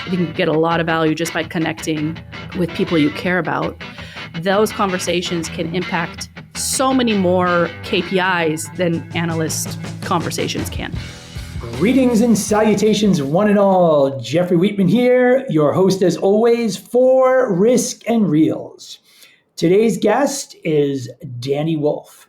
You can get a lot of value just by connecting with people you care about. Those conversations can impact so many more KPIs than analyst conversations can. Greetings and salutations, one and all. Jeffrey Wheatman here, your host as always for Risk and Reels. Today's guest is Dani Woolf.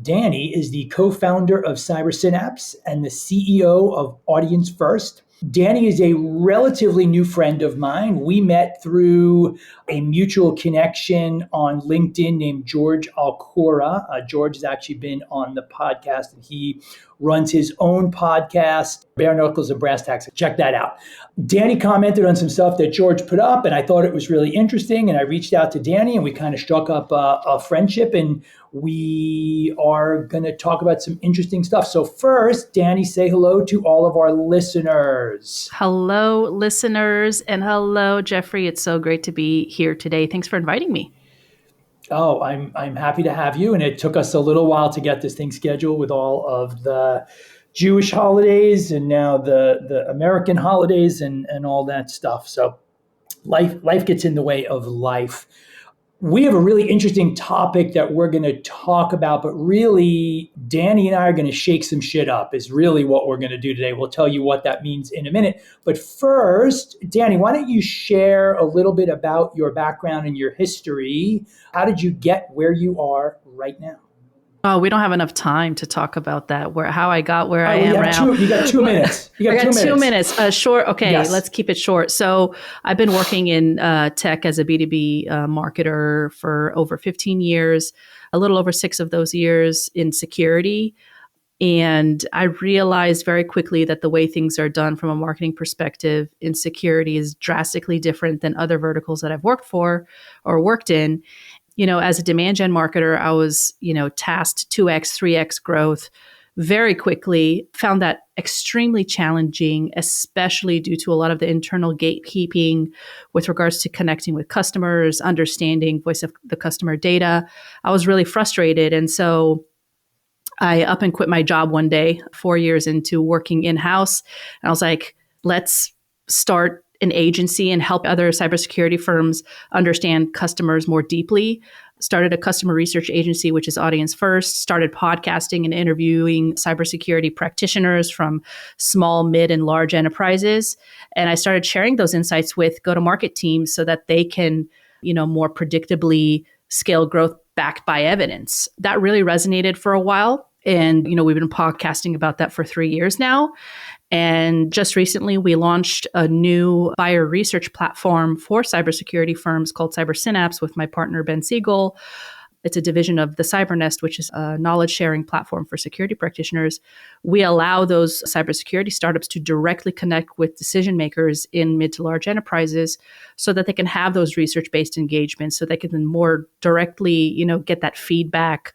Dani is the co-founder of CyberSynapse and the CEO of Audience First. Dani is a relatively new friend of mine. We met through a mutual connection on LinkedIn named George Alcora. George has actually been on the podcast, and he runs his own podcast, Bare Knuckles and Brass Tacks. Check that out. Dani commented on some stuff that George put up, and I thought it was really interesting. And I reached out to Dani, and we kind of struck up a friendship, and we are going to talk about some interesting stuff. So first, Dani, say hello to all of our listeners. Hello, listeners, and hello, Jeffrey. It's so great to be here today. Thanks for inviting me. Oh, I'm happy to have you. And it took us a little while to get this thing scheduled with all of the Jewish holidays and now the American holidays and all that stuff. So life gets in the way of life. We have a really interesting topic that we're going to talk about, but really Dani and I are going to shake some shit up is really what we're going to do today. We'll tell you what that means in a minute. But first, Dani, why don't you share a little bit about your background and your history? How did you get where you are right now? Oh, we don't have enough time to talk about that, how I got where I am now. You got 2 minutes. I got 2 minutes. Short. Okay, yes. Let's keep it short. So I've been working in tech as a B2B marketer for over 15 years, a little over 6 of those years in security. And I realized very quickly that the way things are done from a marketing perspective in security is drastically different than other verticals that I've worked for or worked in. You know, as a demand gen marketer, I was, tasked 2x, 3x growth very quickly, found that extremely challenging, especially due to a lot of the internal gatekeeping with regards to connecting with customers, understanding voice of the customer data. I was really frustrated. And so I up and quit my job one day, 4 years into working in-house. And I was like, let's start an agency and help other cybersecurity firms understand customers more deeply. Started a customer research agency, which is Audience First, started podcasting and interviewing cybersecurity practitioners from small, mid, and large enterprises. And I started sharing those insights with go-to-market teams so that they can, more predictably scale growth backed by evidence. That really resonated for a while. And, we've been podcasting about that for 3 years now. And just recently, we launched a new buyer research platform for cybersecurity firms called CyberSynapse with my partner, Ben Siegel. It's a division of the Cybernest, which is a knowledge sharing platform for security practitioners. We allow those cybersecurity startups to directly connect with decision makers in mid to large enterprises so that they can have those research-based engagements, so they can then more directly, get that feedback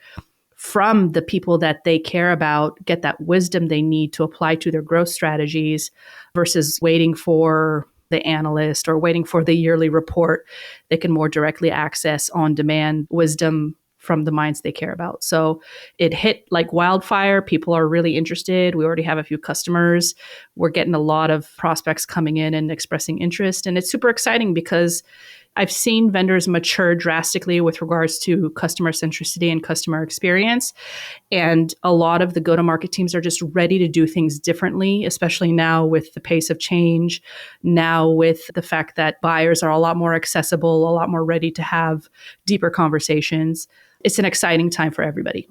from the people that they care about, get that wisdom they need to apply to their growth strategies versus waiting for the analyst or waiting for the yearly report. They can more directly access on-demand wisdom from the minds they care about. So it hit like wildfire. People are really interested. We already have a few customers. We're getting a lot of prospects coming in and expressing interest. And it's super exciting because I've seen vendors mature drastically with regards to customer centricity and customer experience. And a lot of the go-to-market teams are just ready to do things differently, especially now with the pace of change, now with the fact that buyers are a lot more accessible, a lot more ready to have deeper conversations. It's an exciting time for everybody.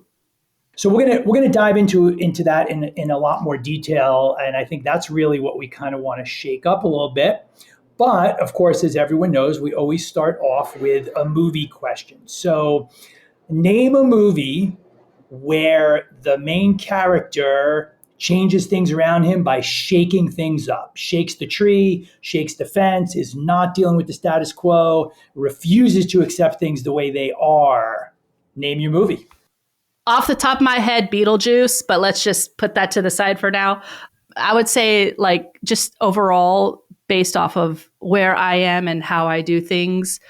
So we're gonna dive into that in a lot more detail. And I think that's really what we kind of want to shake up a little bit. But of course, as everyone knows, we always start off with a movie question. So name a movie where the main character changes things around him by shaking things up, shakes the tree, shakes the fence, is not dealing with the status quo, refuses to accept things the way they are. Name your movie. Off the top of my head, Beetlejuice, but let's just put that to the side for now. I would say just overall, based off of where I am and how I do things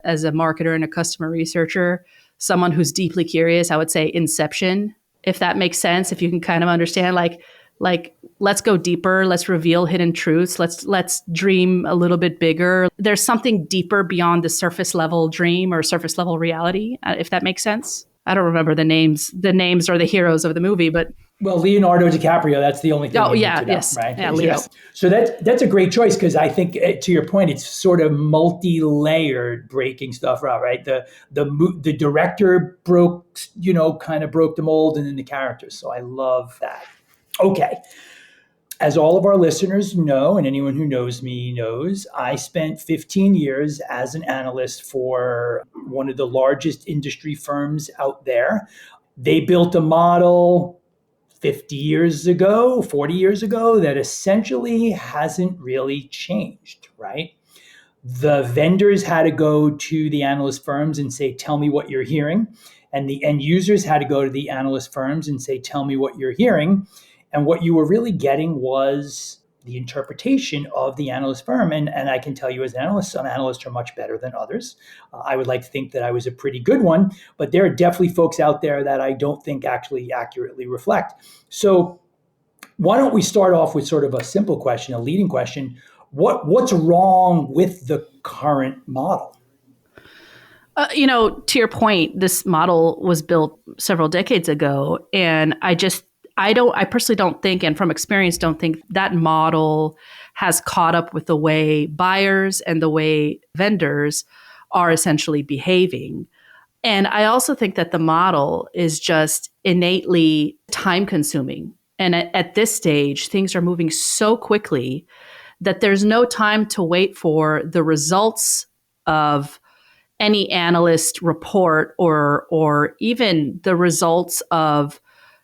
as a marketer and a customer researcher, someone who's deeply curious, I would say Inception, if that makes sense, if you can kind of understand, like let's go deeper. Let's reveal hidden truths. Let's dream a little bit bigger. There's something deeper beyond the surface level dream or surface level reality, if that makes sense. I don't remember the names or the heroes of the movie, but well, Leonardo DiCaprio, that's the only thing you need to know, right? Yeah, Leo. Yes. So that's a great choice because I think, to your point, it's sort of multi-layered breaking stuff out, right? The director kind of broke the mold, and then the characters. So I love that. Okay. As all of our listeners know, and anyone who knows me knows, I spent 15 years as an analyst for one of the largest industry firms out there. They built a model 50 years ago, 40 years ago, that essentially hasn't really changed, right? The vendors had to go to the analyst firms and say, tell me what you're hearing. And the end users had to go to the analyst firms and say, tell me what you're hearing. And what you were really getting was the interpretation of the analyst firm. And I can tell you as an analyst, some analysts are much better than others. I would like to think that I was a pretty good one, but there are definitely folks out there that I don't think actually accurately reflect. So why don't we start off with sort of a simple question, a leading question. What's wrong with the current model? To your point, this model was built several decades ago, and I personally don't think, and from experience, don't think that model has caught up with the way buyers and the way vendors are essentially behaving. And I also think that the model is just innately time consuming. And at this stage, things are moving so quickly that there's no time to wait for the results of any analyst report or even the results of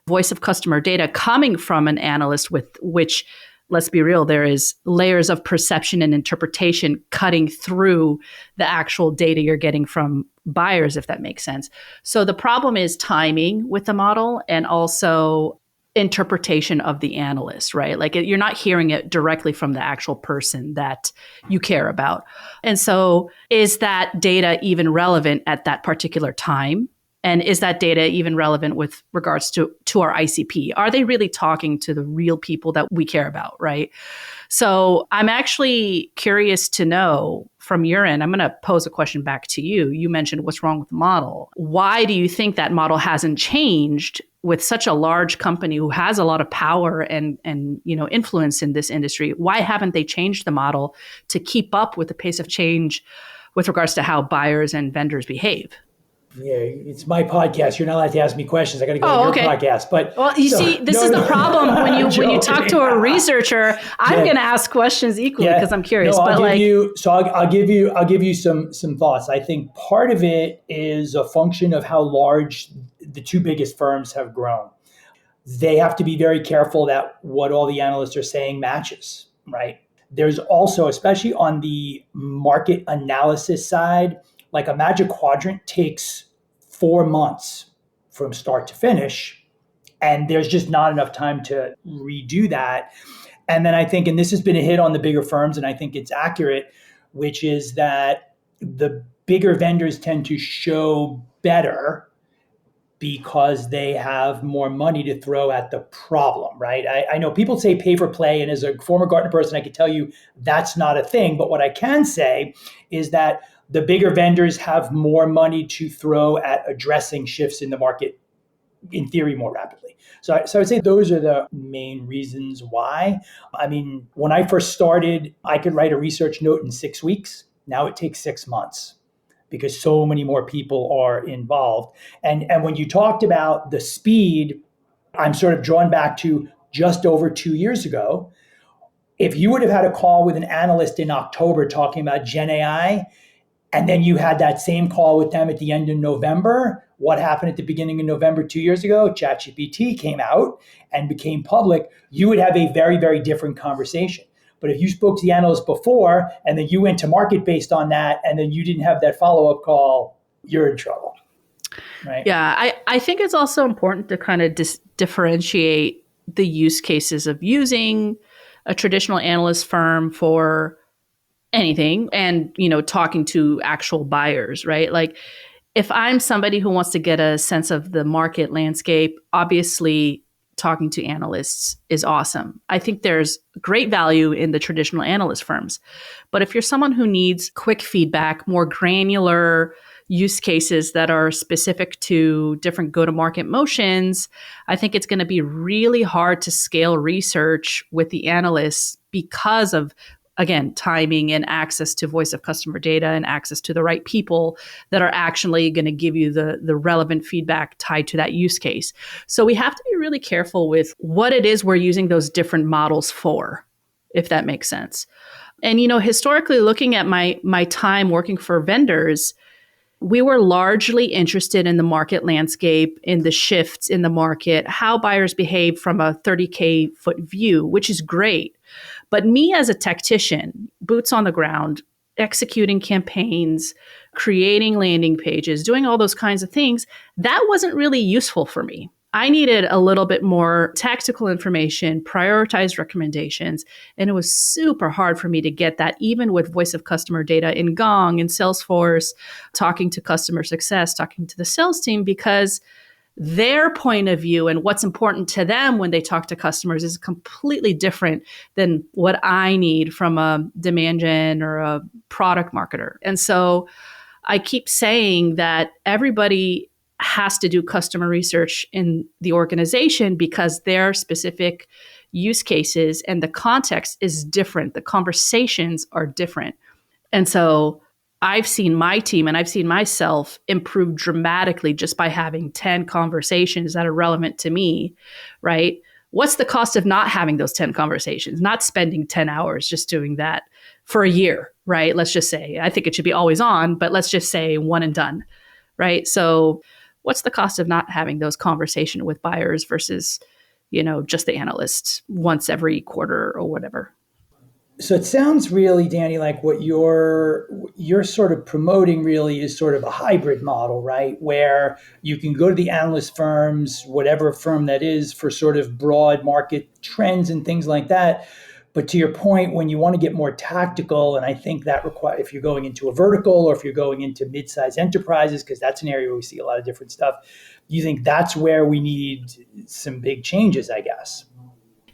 voice of customer data coming from an analyst, with which, let's be real, there is layers of perception and interpretation cutting through the actual data you're getting from buyers, if that makes sense. So the problem is timing with the model and also interpretation of the analyst, right? Like you're not hearing it directly from the actual person that you care about. And so is that data even relevant at that particular time? And is that data even relevant with regards to our ICP? Are they really talking to the real people that we care about, right? So I'm actually curious to know from your end, I'm going to pose a question back to you. You mentioned what's wrong with the model. Why do you think that model hasn't changed with such a large company who has a lot of power and influence in this industry? Why haven't they changed the model to keep up with the pace of change with regards to how buyers and vendors behave? Yeah, it's my podcast. You're not allowed to ask me questions. I got to go on your podcast. But see, this is the problem when you talk to a researcher. I'm going to ask questions equally because I'm curious. I'll give you some thoughts. I think part of it is a function of how large the two biggest firms have grown. They have to be very careful that what all the analysts are saying matches, right? There's also, especially on the market analysis side, like a Magic Quadrant takes 4 months from start to finish, and there's just not enough time to redo that. And then I think, and this has been a hit on the bigger firms, and I think it's accurate, which is that the bigger vendors tend to show better because they have more money to throw at the problem, right? I know people say pay for play, and as a former Gartner person, I can tell you that's not a thing. But what I can say is that the bigger vendors have more money to throw at addressing shifts in the market, in theory, more rapidly. So I'd say those are the main reasons why. I mean, when I first started, I could write a research note in 6 weeks. Now it takes 6 months because so many more people are involved. And when you talked about the speed, I'm sort of drawn back to just over 2 years ago. If you would have had a call with an analyst in October talking about Gen AI, and then you had that same call with them at the end of November, what happened at the beginning of November 2 years ago? ChatGPT came out and became public. You would have a very, very different conversation. But if you spoke to the analyst before, and then you went to market based on that, and then you didn't have that follow-up call, you're in trouble. Right? Yeah, I think it's also important to kind of differentiate the use cases of using a traditional analyst firm for anything and, talking to actual buyers, right? Like if I'm somebody who wants to get a sense of the market landscape, obviously talking to analysts is awesome. I think there's great value in the traditional analyst firms. But if you're someone who needs quick feedback, more granular use cases that are specific to different go-to-market motions, I think it's going to be really hard to scale research with the analysts because of, again, timing and access to voice of customer data and access to the right people that are actually going to give you the relevant feedback tied to that use case. So we have to be really careful with what it is we're using those different models for, if that makes sense. And, historically, looking at my time working for vendors, we were largely interested in the market landscape, in the shifts in the market, how buyers behave from a 30K foot view, which is great. But me as a tactician, boots on the ground, executing campaigns, creating landing pages, doing all those kinds of things, that wasn't really useful for me. I needed a little bit more tactical information, prioritized recommendations, and it was super hard for me to get that, even with voice of customer data in Gong and Salesforce, talking to customer success, talking to the sales team, because their point of view and what's important to them when they talk to customers is completely different than what I need from a demand gen or a product marketer. And so I keep saying that everybody has to do customer research in the organization because their specific use cases and the context is different. The conversations are different. And so I've seen my team and I've seen myself improve dramatically just by having 10 conversations that are relevant to me, right? What's the cost of not having those 10 conversations, not spending 10 hours just doing that for a year, right? Let's just say, I think it should be always on, but let's just say one and done, right? So what's the cost of not having those conversations with buyers versus, just the analyst once every quarter or whatever? So it sounds really, Dani, like what you're sort of promoting really is sort of a hybrid model, right? Where you can go to the analyst firms, whatever firm that is, for sort of broad market trends and things like that. But to your point, when you want to get more tactical, and I think that requires, if you're going into a vertical or if you're going into mid-sized enterprises, because that's an area where we see a lot of different stuff, you think that's where we need some big changes, I guess.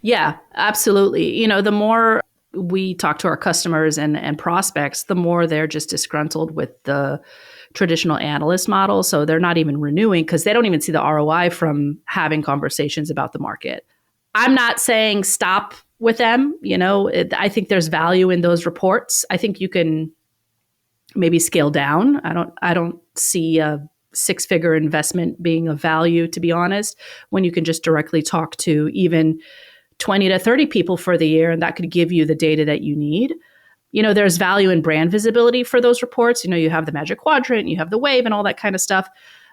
Yeah, absolutely. The more we talk to our customers and prospects, the more they're just disgruntled with the traditional analyst model. So they're not even renewing because they don't even see the ROI from having conversations about the market. I'm not saying stop with them. I think there's value in those reports. I think you can maybe scale down. I don't see a six-figure investment being of value, to be honest, when you can just directly talk to even 20 to 30 people for the year, and that could give you the data that you need. There's value in brand visibility for those reports. You have the Magic Quadrant, you have the Wave and all that kind of stuff.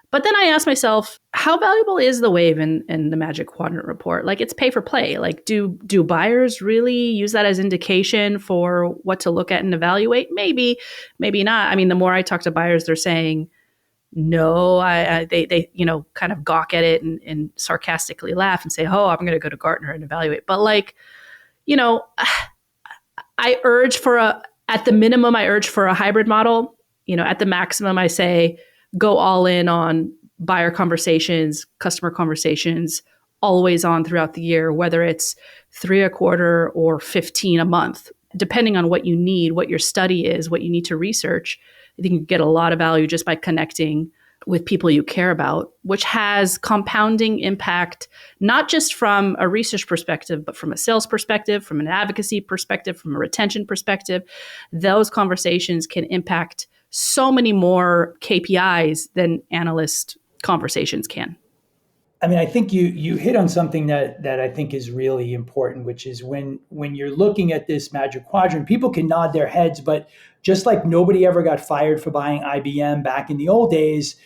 But then I ask myself, how valuable is the Wave in the Magic Quadrant report? Like, it's pay for play. Like, do buyers really use that as indication for what to look at and evaluate? Maybe, maybe not. I mean, the more I talk to buyers, they're saying, no, they kind of gawk at it and sarcastically laugh and say, oh, I'm going to go to Gartner and evaluate. But at the minimum, I urge for a hybrid model. At the maximum, I say, go all in on buyer conversations, customer conversations, always on throughout the year, whether it's 3 a quarter or 15 a month, depending on what you need, what your study is, what you need to research. I think you get a lot of value just by connecting with people you care about, which has compounding impact, not just from a research perspective, but from a sales perspective, from an advocacy perspective, from a retention perspective. Those conversations can impact so many more KPIs than analyst conversations can. I mean, I think you hit on something that I think is really important, which is when you're looking at this Magic Quadrant, people can nod their heads, but just like nobody ever got fired for buying IBM back in the old days,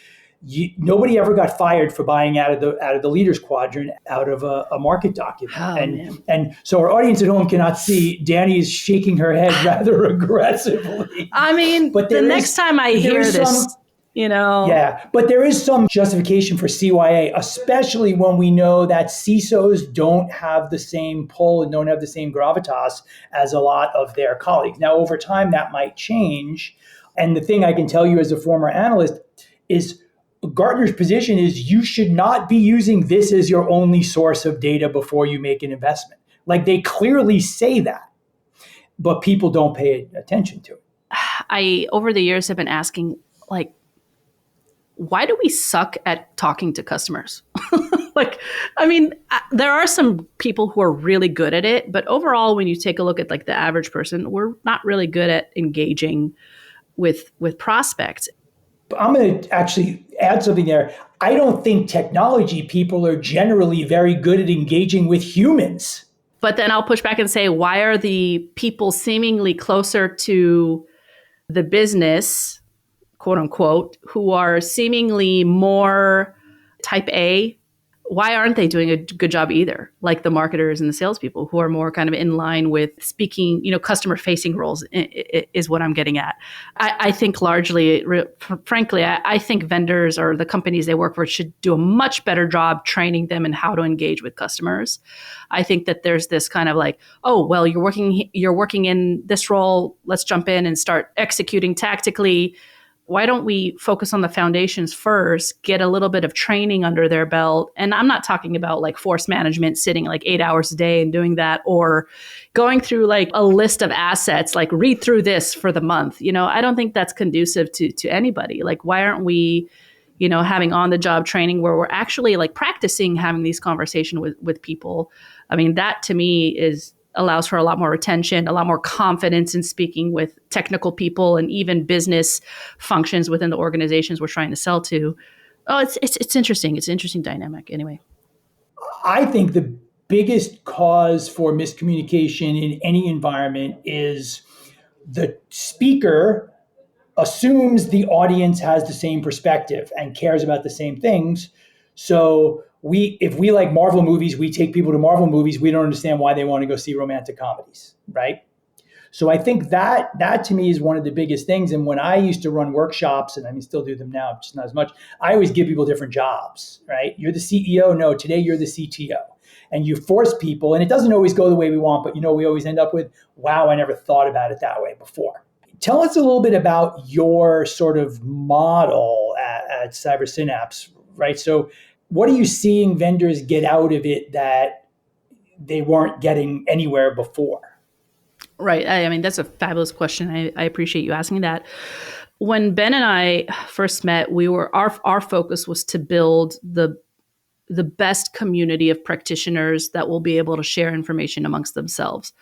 nobody ever got fired for buying out of the Leaders Quadrant, out of a market document. Oh, and so our audience at home cannot see Dani is shaking her head rather aggressively. I mean, but the next time I hear this, Yeah, but there is some justification for CYA, especially when we know that CISOs don't have the same pull and don't have the same gravitas as a lot of their colleagues. Now, over time, that might change. And the thing I can tell you as a former analyst is Gartner's position is you should not be using this as your only source of data before you make an investment. Like they clearly say that, but people don't pay attention to it. I, over the years, have been asking, like, why do we suck at talking to customers? Like, I mean, there are some people who are really good at it, but overall, when you take a look at like the average person, we're not really good at engaging with prospects. I'm going to actually add something there. I don't think technology people are generally very good at engaging with humans. But then I'll push back and say, why are the people seemingly closer to the business, quote unquote, who are seemingly more type A, why aren't they doing a good job either? Like the marketers and the salespeople who are more kind of in line with speaking, customer facing roles is what I'm getting at. I think largely, frankly, I think vendors or the companies they work for should do a much better job training them in how to engage with customers. I think that there's this kind of like, oh, well, you're working in this role. Let's jump in and start executing tactically. Why don't we focus on the foundations first, get a little bit of training under their belt? And I'm not talking about like force management, sitting like 8 hours a day and doing that, or going through like a list of assets, like read through this for the month. I don't think that's conducive to anybody. Like, why aren't we, having on the job training where we're actually like practicing having these conversations with people? I mean, that to me allows for a lot more retention, a lot more confidence in speaking with technical people and even business functions within the organizations we're trying to sell to. Oh, it's interesting. It's an interesting dynamic anyway. I think the biggest cause for miscommunication in any environment is the speaker assumes the audience has the same perspective and cares about the same things. So if we like Marvel movies, we take people to Marvel movies. We don't understand why they want to go see romantic comedies, right? So I think that to me is one of the biggest things. And when I used to run workshops, and I mean still do them now, just not as much, I always give people different jobs, right? You're the CEO. No, today you're the CTO. And you force people, and it doesn't always go the way we want, but we always end up with, wow, I never thought about it that way before. Tell us a little bit about your sort of model at CyberSynapse, right? So what are you seeing vendors get out of it that they weren't getting anywhere before? Right. I mean, that's a fabulous question. I appreciate you asking that. When Ben and I first met, our focus was to build the best community of practitioners that will be able to share information amongst themselves.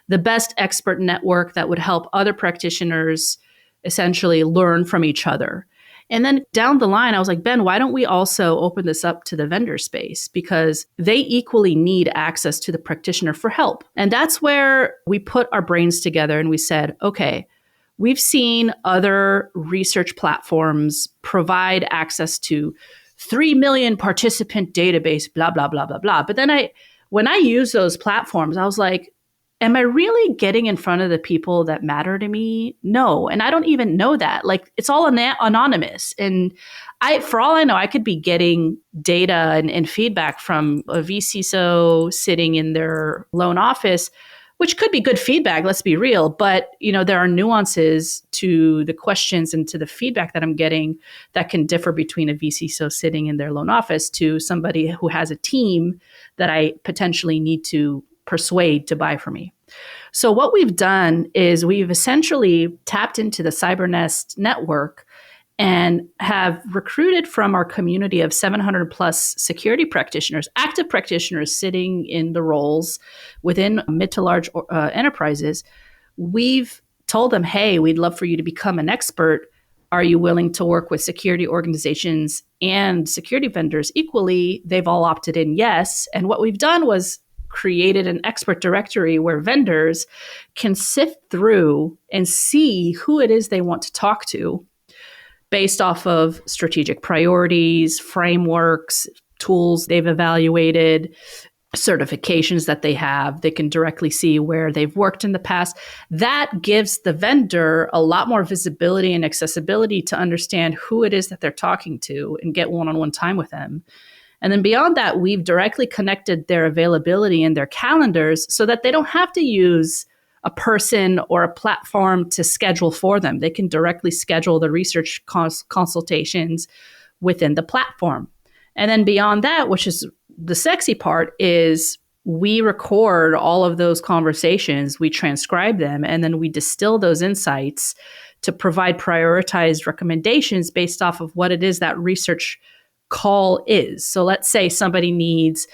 The best expert network that would help other practitioners essentially learn from each other. And then down the line, I was like, Ben, why don't we also open this up to the vendor space? Because they equally need access to the practitioner for help. And that's where we put our brains together and we said, okay, we've seen other research platforms provide access to 3 million participant database, blah, blah, blah, blah, blah. But then when I use those platforms, I was like, am I really getting in front of the people that matter to me? No. And I don't even know that. Like, it's all anonymous. And for all I know, I could be getting data and feedback from a vCISO sitting in their lone office, which could be good feedback, let's be real. But, there are nuances to the questions and to the feedback that I'm getting that can differ between a vCISO sitting in their lone office to somebody who has a team that I potentially need to persuade to buy from me. So what we've done is we've essentially tapped into the CyberNest network and have recruited from our community of 700 plus security practitioners, active practitioners sitting in the roles within mid to large enterprises. We've told them, hey, we'd love for you to become an expert. Are you willing to work with security organizations and security vendors equally? They've all opted in yes. And what we've done was created an expert directory where vendors can sift through and see who it is they want to talk to based off of strategic priorities, frameworks, tools they've evaluated, certifications that they have. They can directly see where they've worked in the past. That gives the vendor a lot more visibility and accessibility to understand who it is that they're talking to and get one-on-one time with them. And then beyond that, we've directly connected their availability in their calendars so that they don't have to use a person or a platform to schedule for them. They can directly schedule the research consultations within the platform. And then beyond that, which is the sexy part, is we record all of those conversations, we transcribe them, and then we distill those insights to provide prioritized recommendations based off of what it is that research call is. So let's say somebody needs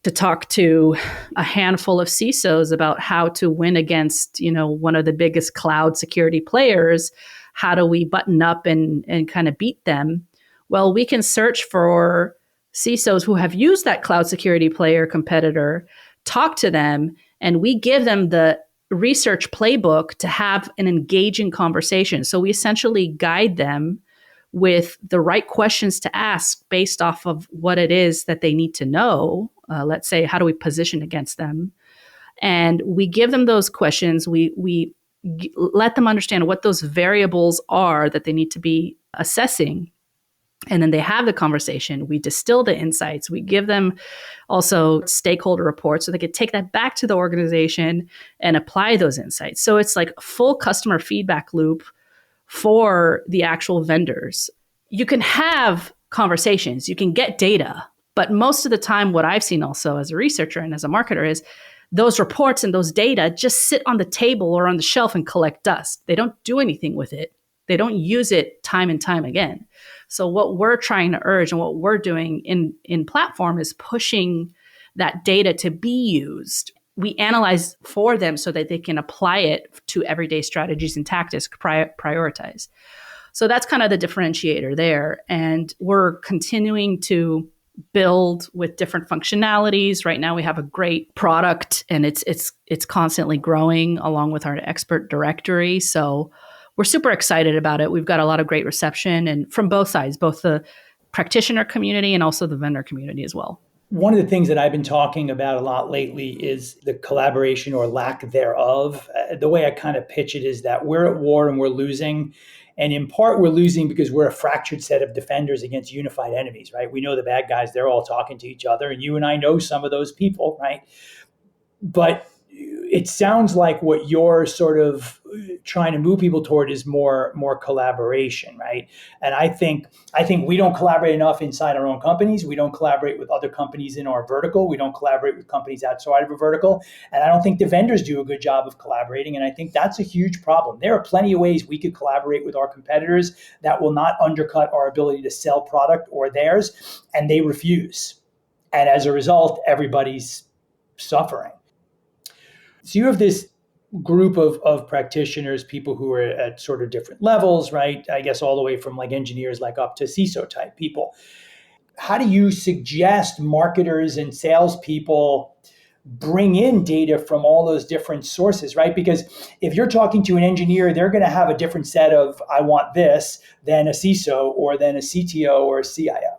to talk to a handful of CISOs about how to win against, one of the biggest cloud security players. How do we button up and kind of beat them? Well, we can search for CISOs who have used that cloud security player competitor, talk to them, and we give them the research playbook to have an engaging conversation. So we essentially guide them with the right questions to ask based off of what it is that they need to know. Let's say, how do we position against them? And we give them those questions. We let them understand what those variables are that they need to be assessing. And then they have the conversation. We distill the insights. We give them also stakeholder reports so they could take that back to the organization and apply those insights. So it's like a full customer feedback loop for the actual vendors. You can have conversations, you can get data, but most of the time, what I've seen also as a researcher and as a marketer is those reports and those data just sit on the table or on the shelf and collect dust. They don't do anything with it. They don't use it time and time again. So what we're trying to urge and what we're doing in platform is pushing that data to be used. We analyze for them so that they can apply it to everyday strategies and tactics, prioritize. So that's kind of the differentiator there. And we're continuing to build with different functionalities. Right now we have a great product and it's constantly growing along with our expert directory. So we're super excited about it. We've got a lot of great reception and from both sides, both the practitioner community and also the vendor community as well. One of the things that I've been talking about a lot lately is the collaboration or lack thereof. The way I kind of pitch it is that we're at war and we're losing. And in part, we're losing because we're a fractured set of defenders against unified enemies, right? We know the bad guys, they're all talking to each other. And you and I know some of those people, right? But it sounds like what you're sort of trying to move people toward is more collaboration, right? And I think we don't collaborate enough inside our own companies. We don't collaborate with other companies in our vertical. We don't collaborate with companies outside of a vertical. And I don't think the vendors do a good job of collaborating. And I think that's a huge problem. There are plenty of ways we could collaborate with our competitors that will not undercut our ability to sell product or theirs, and they refuse. And as a result, everybody's suffering. So you have this group of practitioners, people who are at sort of different levels, right? I guess all the way from like engineers like up to CISO type people. How do you suggest marketers and salespeople bring in data from all those different sources, right? Because if you're talking to an engineer, they're going to have a different set of I want this than a CISO or than a CTO or a CIO.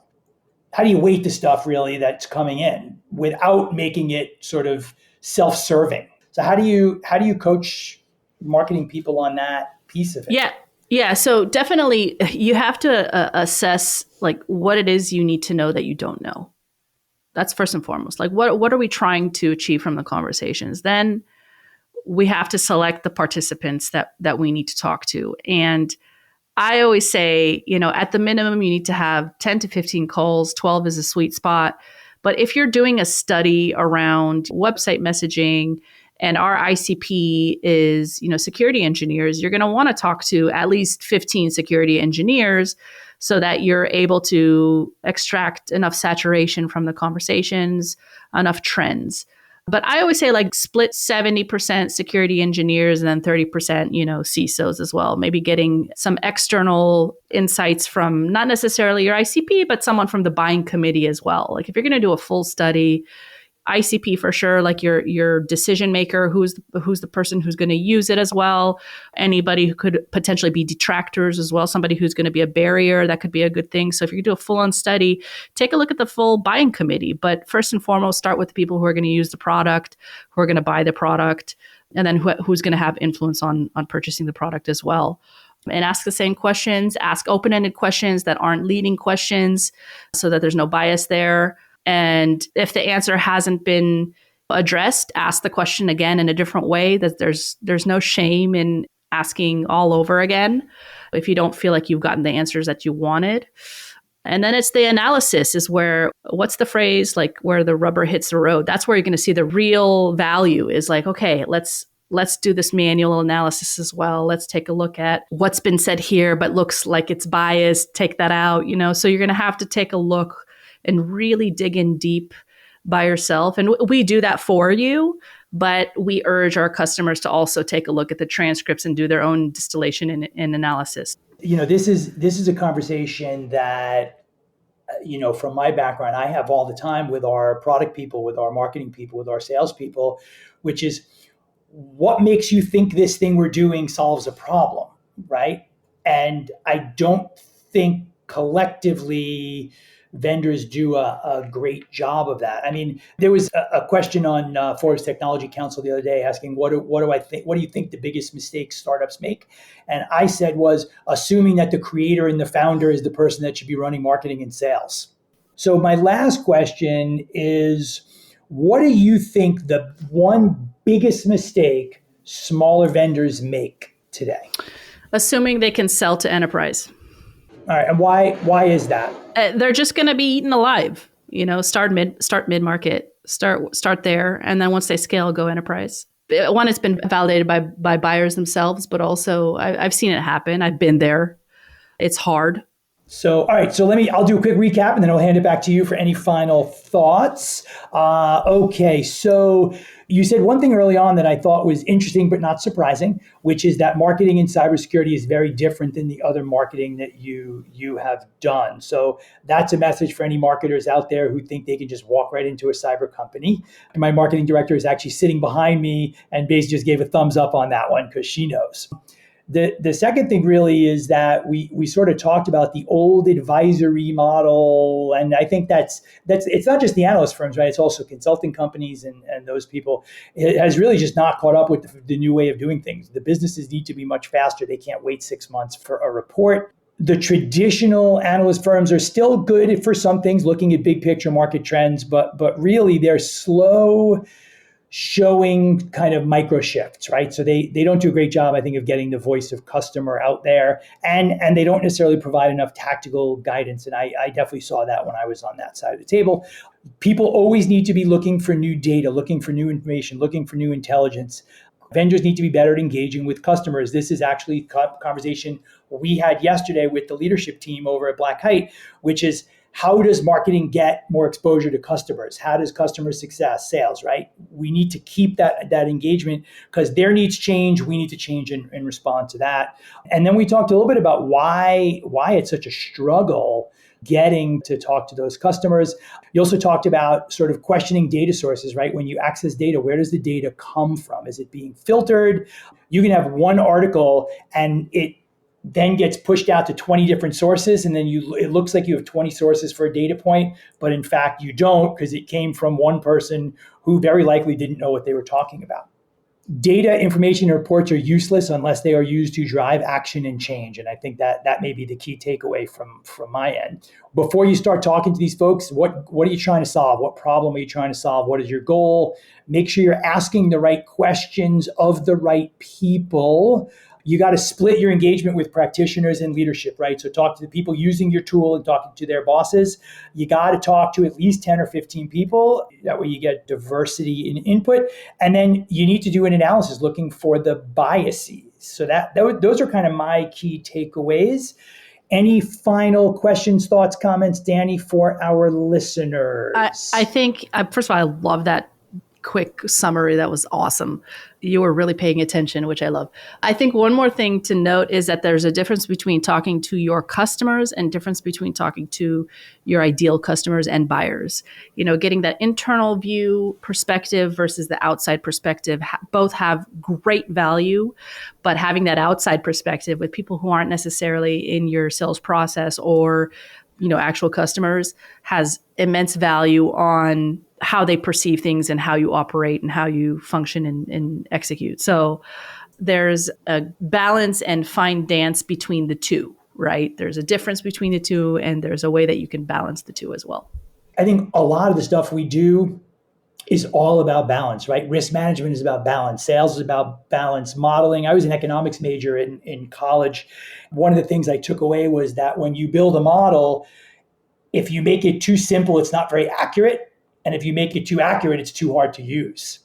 How do you weight the stuff really that's coming in without making it sort of self-serving? So how do you coach marketing people on that piece of it? Yeah. So definitely you have to assess like what it is you need to know that you don't know. That's first and foremost. Like what are we trying to achieve from the conversations? Then we have to select the participants that we need to talk to. And I always say, at the minimum, you need to have 10 to 15 calls. 12 is a sweet spot. But if you're doing a study around website messaging, and our ICP is, security engineers, you're going to want to talk to at least 15 security engineers so that you're able to extract enough saturation from the conversations, enough trends. But I always say like split 70% security engineers and then 30%, CISOs as well. Maybe getting some external insights from not necessarily your ICP, but someone from the buying committee as well. Like if you're going to do a full study, ICP for sure, like your decision maker, who's the person who's going to use it as well. Anybody who could potentially be detractors as well. Somebody who's going to be a barrier, that could be a good thing. So if you do a full-on study, take a look at the full buying committee. But first and foremost, start with the people who are going to use the product, who are going to buy the product, and then who's going to have influence on purchasing the product as well. And ask the same questions, ask open-ended questions that aren't leading questions so that there's no bias there. And if the answer hasn't been addressed, ask the question again in a different way. That there's no shame in asking all over again if you don't feel like you've gotten the answers that you wanted. And then it's the analysis is where, what's the phrase, like where the rubber hits the road. That's where you're going to see the real value is like, okay, let's do this manual analysis as well. Let's take a look at what's been said here, but looks like it's biased. Take that out, So you're going to have to take a look and really dig in deep by yourself. And we do that for you, but we urge our customers to also take a look at the transcripts and do their own distillation and analysis. This is a conversation that, from my background, I have all the time with our product people, with our marketing people, with our sales people, which is what makes you think this thing we're doing solves a problem, right? And I don't think collectively vendors do a great job of that. I mean, there was a question on Forbes Technology Council the other day asking, what do I think? What do you think the biggest mistakes startups make? And I said was assuming that the creator and the founder is the person that should be running marketing and sales. So my last question is, what do you think the one biggest mistake smaller vendors make today? Assuming they can sell to enterprise. All right, and why is that? They're just going to be eaten alive. Start mid market, start there, and then once they scale, go enterprise. One, it's been validated by buyers themselves, but also I've seen it happen. I've been there. It's hard. So, all right. So I'll do a quick recap and then I'll hand it back to you for any final thoughts. Okay. So you said one thing early on that I thought was interesting, but not surprising, which is that marketing in cybersecurity is very different than the other marketing that you have done. So that's a message for any marketers out there who think they can just walk right into a cyber company. And my marketing director is actually sitting behind me and basically just gave a thumbs up on that one because she knows. The second thing really is that we sort of talked about the old advisory model. And I think that's it's not just the analyst firms, right? It's also consulting companies and those people. It has really just not caught up with the new way of doing things. The businesses need to be much faster. They can't wait 6 months for a report. The traditional analyst firms are still good for some things, looking at big picture market trends, but really they're slow showing kind of micro shifts, right? So they don't do a great job, I think, of getting the voice of customer out there, and they don't necessarily provide enough tactical guidance. And I definitely saw that when I was on that side of the table. People always need to be looking for new data, looking for new information, looking for new intelligence. Vendors need to be better at engaging with customers. This is actually a conversation we had yesterday with the leadership team over at Black Kite, which is, how does marketing get more exposure to customers? How does customer success, sales, right? We need to keep that engagement because their needs change. We need to change and respond to that. And then we talked a little bit about why it's such a struggle getting to talk to those customers. You also talked about sort of questioning data sources, right? When you access data, where does the data come from? Is it being filtered? You can have one article and it then gets pushed out to 20 different sources, and then it looks like you have 20 sources for a data point, but in fact you don't, because it came from one person who very likely didn't know what they were talking about. Data, information, and reports are useless unless they are used to drive action and change. And I think that may be the key takeaway from my end. Before you start talking to these folks, what are you trying to solve? What problem are you trying to solve? What is your goal? Make sure you're asking the right questions of the right people. You got to split your engagement with practitioners and leadership, right? So talk to the people using your tool and talking to their bosses. You got to talk to at least 10 or 15 people. That way you get diversity in input. And then you need to do an analysis looking for the biases. So those are kind of my key takeaways. Any final questions, thoughts, comments, Dani, for our listeners? I think, first of all, I love that quick summary. That was awesome. You were really paying attention, which I love. I think one more thing to note is that there's a difference between talking to your customers and difference between talking to your ideal customers and buyers. Getting that internal view perspective versus the outside perspective, both have great value, but having that outside perspective with people who aren't necessarily in your sales process or actual customers has immense value on how they perceive things and how you operate and how you function and execute. So there's a balance and fine dance between the two, right? There's a difference between the two, and there's a way that you can balance the two as well. I think a lot of the stuff we do is all about balance, right? Risk management is about balance. Sales is about balance. Modeling. I was an economics major in college. One of the things I took away was that when you build a model, If you make it too simple, it's not very accurate. And if you make it too accurate, it's too hard to use.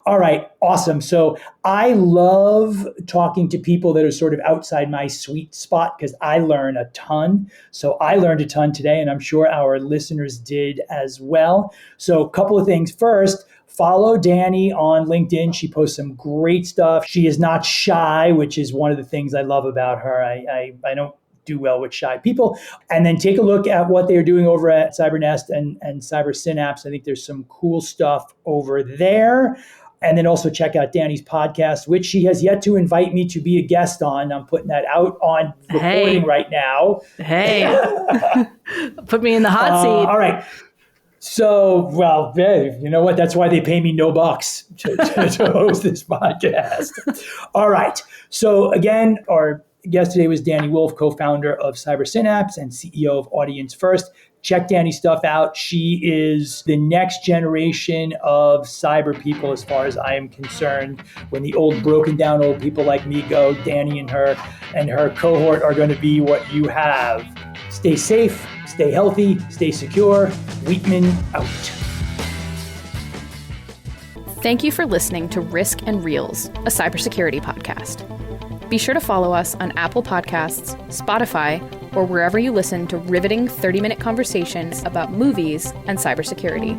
All right, awesome. So I love talking to people that are sort of outside my sweet spot because I learn a ton. So I learned a ton today, and I'm sure our listeners did as well. So a couple of things. First, follow Dani on LinkedIn. She posts some great stuff. She is not shy, which is one of the things I love about her. I don't do well with shy people. And then take a look at what they're doing over at CyberNest and CyberSynapse. I think there's some cool stuff over there. And then also check out Dani's podcast, which she has yet to invite me to be a guest on. I'm putting that out on recording right now. Hey, put me in the hot seat. All right. So, well, you know what? That's why they pay me no bucks to host this podcast. All right. So again, our guest today was Dani Woolf, co-founder of CyberSynapse and CEO of Audience First. Check Dani's stuff out. She is the next generation of cyber people as far as I am concerned. When the old broken down old people like me go, Dani and her cohort are going to be what you have. Stay safe, stay healthy, stay secure. Wheatman out. Thank you for listening to Risk and Reels, a cybersecurity podcast. Be sure to follow us on Apple Podcasts, Spotify, or wherever you listen to riveting 30-minute conversations about movies and cybersecurity.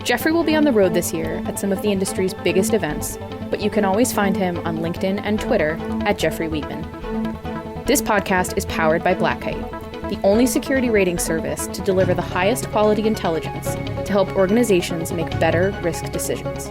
Jeffrey will be on the road this year at some of the industry's biggest events, but you can always find him on LinkedIn and Twitter at Jeffrey Wheatman. This podcast is powered by Black Kite, the only security rating service to deliver the highest quality intelligence to help organizations make better risk decisions.